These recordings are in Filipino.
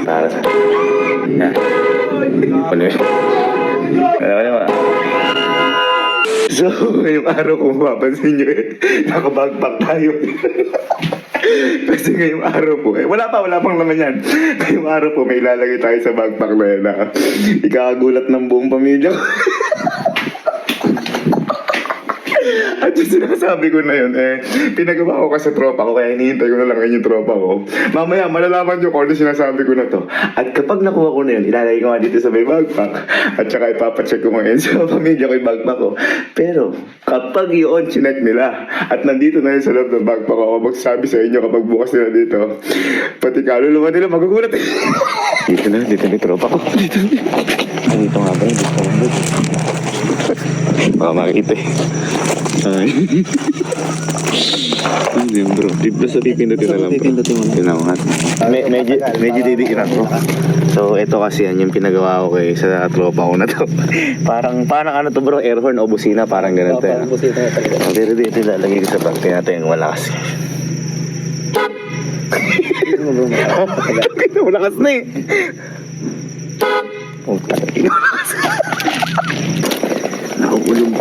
Para sa... Yan. Ano yun? Ano ba? So, ngayong araw kung mapapansin nyo nakabagpak tayo. Kasi ngayong araw po, wala pang naman yan. Ngayong araw po, may ilalagay tayo sa backpack na yan na ikakagulat ng buong pamilya ko. At yung sinasabi ko na yun, pinagawa ko kasi sa tropa ko, kaya hinihintay ko na lang yung tropa ko. Mamaya, malalaman nyo kung ano sinasabi ko na to. At kapag nakuha ko na yun, ilalagay ko nga dito sa may backpack. At saka ipapacheck ko ngayon sa pamilya ko yung backpack ko. Pero, kapag yun, chinek nila, at nandito na yun sa loob ng backpack ko, ako magsasabi sa inyo kapag bukas nila dito, pati kaluluwa nila magugulat. Dito na yung tropa ko. Dito nga ba, dito nga ba. Baka makikita Ay. Hindi bro. Basta pipindutin na lang bro. Tinawangat. Medyo didikiran bro. So ito kasi yan yung pinagawa ko sa tropa ko na to. parang ano to bro, air horn o busina, parang ganun to. Parang busina talaga. Pero dito lalagay ko sa bag. Tingnan natin wala kasi. Malakas na eh. Malakas. Nakukulong.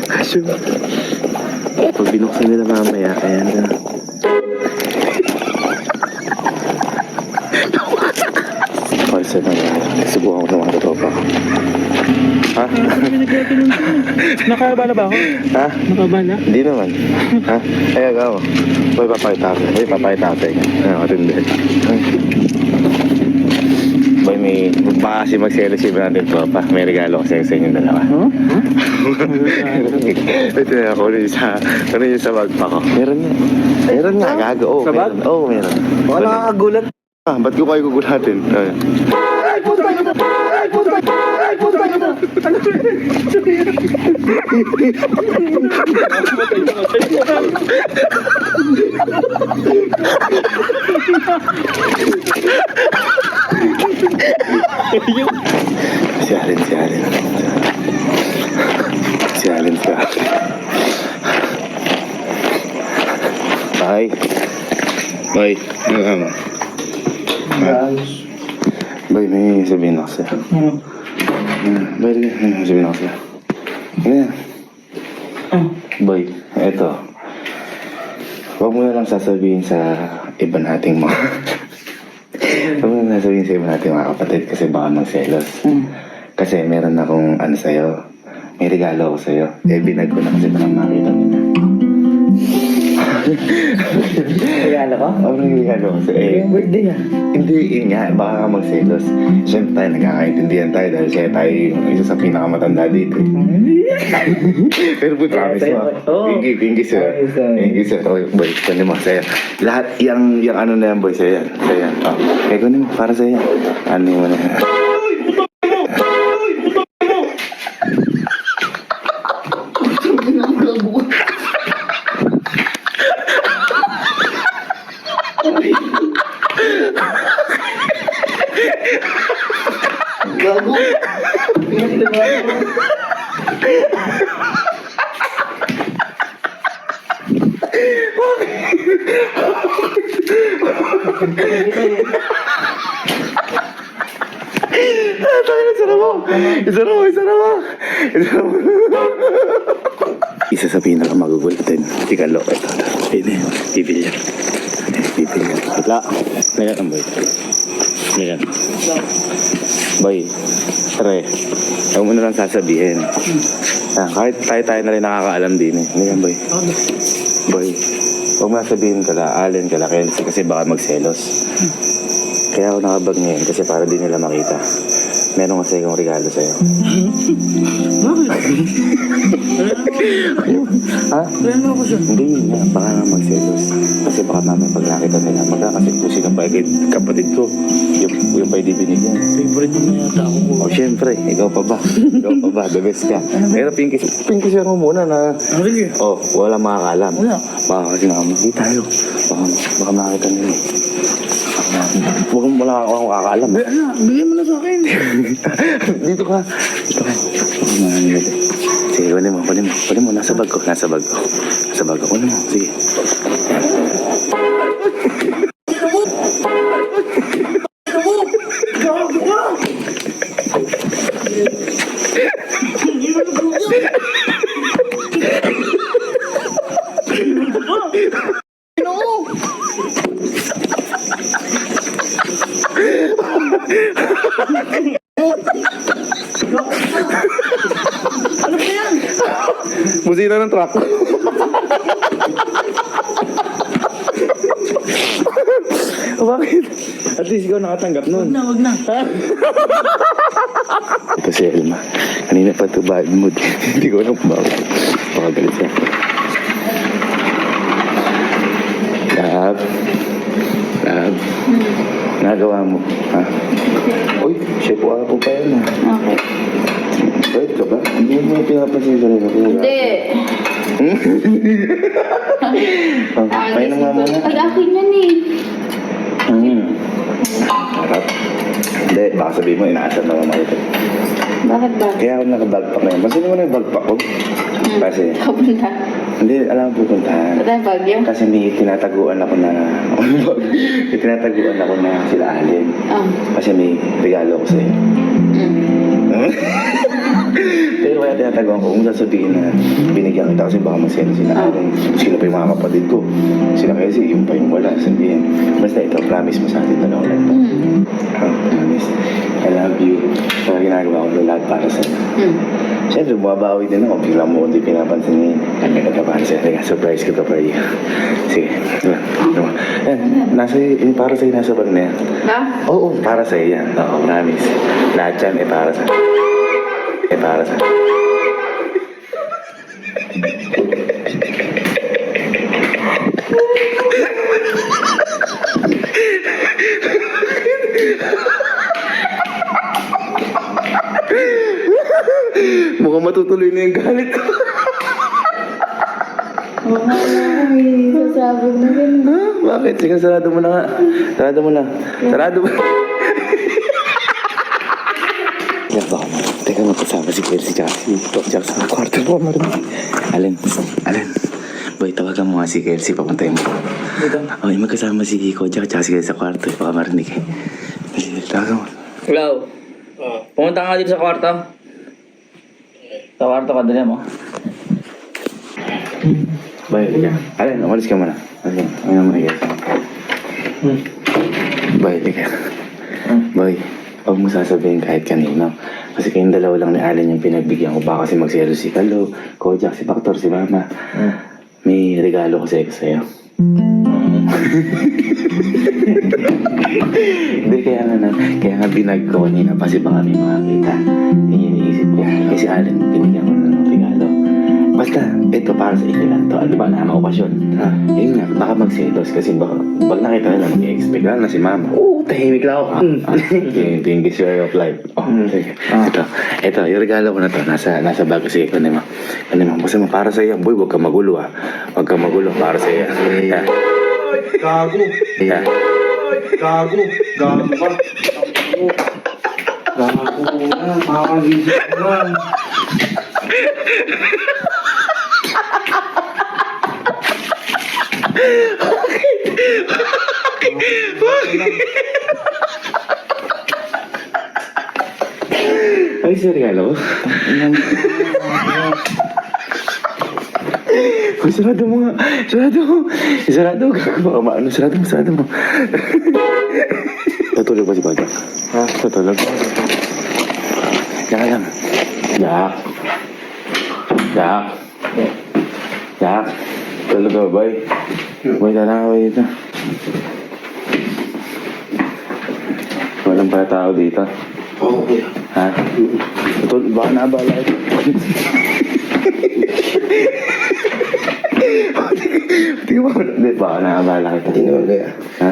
Kaso, pag binuksan nila mamaya, ayan na. Palsa na yan. Subukan ko ng mga tropa ko. Ha? Nakabala ba ako? Ha? Nakabala? Hindi naman. Ha? Ay, agaw. Uy, papakita ko. Uy, papakita ko. Ano, matindi. Boy, may baka kasi mag-celebrate natin tropa. May regalo kasi sa inyong dalawa. Huh? Ito na ako, ano yung sa backpack ko. Meron nga, gago. Oh, sa bag? Oo, meron. Baka nakakagulat. Ba't ko kayo gugulatin? Ay, puto ka nito! Ay, puto ka nito! Ay, puto ka nito! Si Alin. Bye. Boy, may sabihin ako sa'yo. Boy, may sabihin ako sa'yo. Ganyan. Boy, eto. Huwag mo na lang sasabihin sa iba nating mga... Huwag mo na sasabihin sa iba nating mga kapatid kasi baka magselos. Kasi meron akong ano sa'yo. May regalo ako sa'yo. Binag ko na kasi baka makita nila. Regalo ko? Oo, regalo ko sa'yo. Yung birthday niya. Hindi, yun nga, baka ka magselos. Siyempre tayo, nagkakaintindihan tayo dahil siya tayo yung isa sa pinakamatanda dito. Pero boy, promise mo. Thank you sir. Thank you sir. Okay, boy, kunin mo, sa'yo. Lahat, yung ano na yan boy, sa'yo yan. Sa'yo yan. Kaya kunin mo, para sa'yo yan. Ano mo na yan. Gago. Isa sa pinakamagugulatin. Tikalo, ito. Pipil yan. Wala. Ngayon ang boy. Ngayon. Boy, tara huwag mo na lang sasabihin. Kahit tayo na rin nakakaalam din eh. Ngayon boy. Boy, huwag mo sabihin kala Allen, kala Kelsey kasi baka magselos. Kaya ako nakabag ngayon kasi para di nila makita. Meron kasi akong regalo sa'yo. Ha? Kaya mo ako siya. Hindi, baka nga magselos. Kasi baka namin pag nakita nila, magkakasikusin ang kapatid ko. Yung pa'y di binigyan. Favorite mo na yata ako po. O syempre, ikaw pa ba? The best ka. Pero pinky share mo muna na, Sige. wala makakalam. Wala. Baka kasi nga, hindi tayo. Baka makakita nila. Wala akong kakaalam. Bigyan mo na sa akin. Dito ka. Sige, kunin mo. Nasa bag ko. Sa bag ako na. Sige. Musina ng truck. Bakit? At least ikaw nakatanggap nun. Wag na. Ito si Elma. Kanina pa ito bad mood. Hindi ko alam kung bakit. Baka galit siya. Love. Love. Nagawa mo. Ha? Uy, siya po ako pa yan. Okay. Bait ka ba? Hindi mo pinapansin sa rin ako. Hindi. Painom nga muna. Ay, akin yan eh. Harap. Hindi, baka sabihin mo, inaasar na naman ito. Bakit ba? Kaya ako nakabagpak na yun. Masino mo na yung bagpak ko? Kasi, Kapunta. hindi, alam mo pupuntahan. Sa tayo Baguio? Kasi may tinataguan ako na, may tinataguan ako na sila Alin. Kasi may regalo ko sa'yo. Pero kaya tinataguan ko, kung sasabihin na binigyan kita kasi baka masaya sila Alin. Sila pa yung mga kapatid ko. Sila kasi yung pa yung wala, sabihin. Basta ito, promise mo sa atin dalawa lang. Promise. I love you. Kaya ginagawa ko lahat para sa'yo. Siyempre, bumabawi din ako. Bigla mo hindi pinapansin niya yun. Kami nagkabahan siya. Teka, surprise ko to for you. Sige. Diba? Yan. Nasa, yung para sa'yo nasa bag na yan. Ha? Oo, para sa'yo yan. Oo, promise. Lahat yan, para sa'yo. Para sa'yo. Mukhang matutuloy na yung galit ko. Oo nga may sasabog na ganun. Ha? Bakit? Sige, sarado mo na nga. Sarado mo na. Sarado mo. Teka, baka mo. Teka, magkasama si Kelsey tsaka si Jack sa kwarto ko. Alin? Alin? Boy, tawagan mo nga si Kelsey. Papuntayin mo. Okay, magkasama si Kiko Jack tsaka si Kelsey sa kwarto. Baka marinig eh. Tawagan mo. Hello. Pumunta ka dito sa kwarto. Sa kwarto ka, dali mo. Boy, halika. Alin, umalis ka muna. Alin, ano mo na Boy, halika. Boy, huwag mo sasabihin kahit kanino. Kasi kayong dalawa lang ni Allen yung pinagbigyan ko. Baka kasi magsero si Kalo, Kojak, si Baktor, si Mama. May regalo ko sa'yo. Hindi, kaya nga binag ko kanina kasi baka may makakita. Yun yung iniisip ko. Kasi Allen, binigyan ko na ng regalo. Basta, ito para sa inyo lang to. Ano ba na okasyon? Yun nga, baka magselos kasi baka, pag nakita nila, mag-expect lang na si Mama. Oo, tahimik lang ako. Yung joy of life. Sige. Ito, yung regalo ko na to, nasa bago si Kanima. Basta para sa iyo, boy, huwag ka magulo ah. Huwag ka magulo, para sa iyo. Yeah. Gago. Yeah. Gago. Gago ka. Gago na. Makagisip na. Ay, sa regalo ko? Uy, sarado mo nga. Sarado mo. Sarado mo. Baka maano, sarado mo. Tutulog ba si Bajak? Ha? Tutulog? Diyan ka lang. Jak. Tulog ka ba, boy? Boy, talang ka dito. Walang pala tao dito. Oo, kuya. Ha? Tutulog, baka naabala ito. Tingnan mo, hindi, baka nakabala kita. Hindi naman kaya. Ha?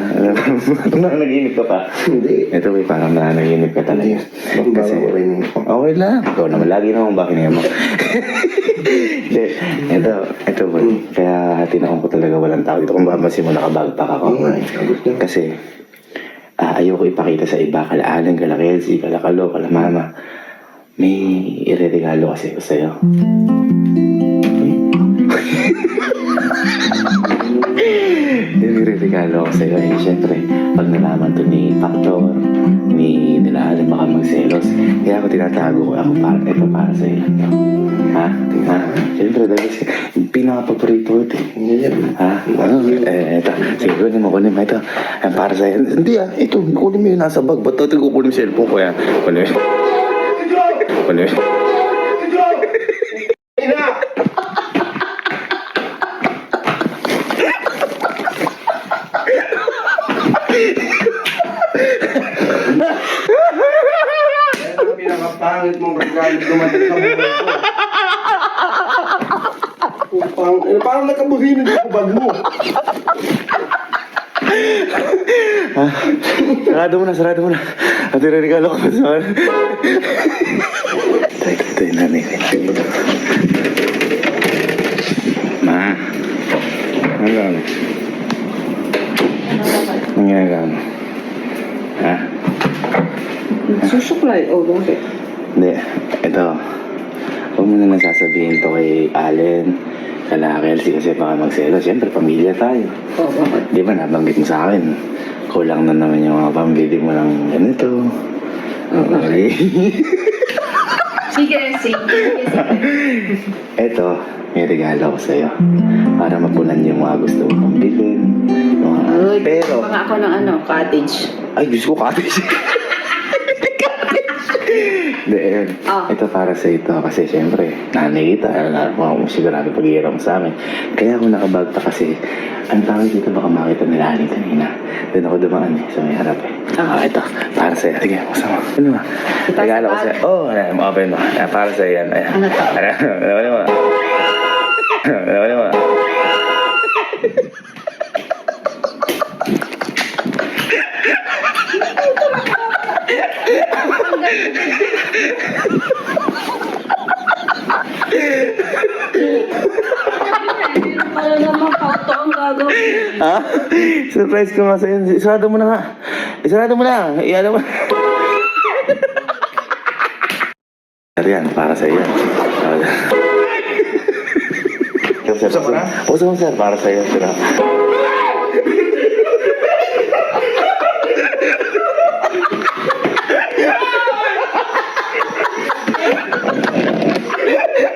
Nanaginip ka pa? Hindi. Ito ba, parang nanaginip ka talaga. Kasi ko rin. Okay lang. Ikaw naman, lagi naman bakit mo. Hindi, ito ba, kaya tinakong ko talaga walang tao dito. Kung mapapansin mo, nakabagpak ako. Kasi, ayoko ipakita sa iba, kala Alan, kala Kelsey, kala Kalo, kala Mama. May ireregalo kasi ko sa'yo. regalo ko sa'yo eh. Siyempre, pag nalaman to ni Factor, ni nila alam baka magselos. Kaya ako tinatago ko, ako ito para sa'yo. Ha? Ha? Siyempre, dahil pinaka-paborito ko ito eh. Ha? Ano? Ito. Sige, kunin mo. Ito. Yan, para sa'yo. Hindi ito. Kunin mo yun nasa bag. Ba't ito kukunin yung cellphone ko yan? Kunin mo. Kunin mo. Yan ang pinakapangit mong regalo dumating sa buhay ko. Parang nakabuhinan yung bag mo. Sarado mo na. At regalo ko pa sa akin. Ito yung nanay ko. Ma. Ano lang? Ang ginagawa mo? Ha? Susuklay. Oh, bakit? Hindi. Ito. Huwag mo na nasasabihin to kay Allen. Kala Kelsey kasi baka magselo. Siyempre, pamilya tayo. Oh, bakit? Di ba nabanggit mo sa akin? Kulang na naman yung mga pambili mo ng ganito. Okay. Sige, sige. Eto, may regalo ko sa'yo. Para mapunan yung mga gusto mong bilhin. Uy, Pero, mga ako ng cottage. ay, Diyos ko, cottage. Hindi, yun. Ito para sa ito. Kasi syempre, nanay kita. Sigurado pag-iiram sa amin. Kaya ako nakabag pa kasi, ang tawag dito baka makita nila ni kanina. Doon ako dumaan sa may harap eh. Ito, para sa'yo. Sige, buksan mo. Ano ba? Regalo ko sa'yo. Open mo. Para sa'yo yan. Ayan. Ano to? Ano mo? Ano mo? Wala naman kauto ang gagawin. Ha? Surprise ko nga sa'yo. Isarado mo na nga. Isarado mo na. Iyan mo. Yan, para sa'yo yan. Gusto mo na? Gusto mo, sir, para sa'yo. Sir.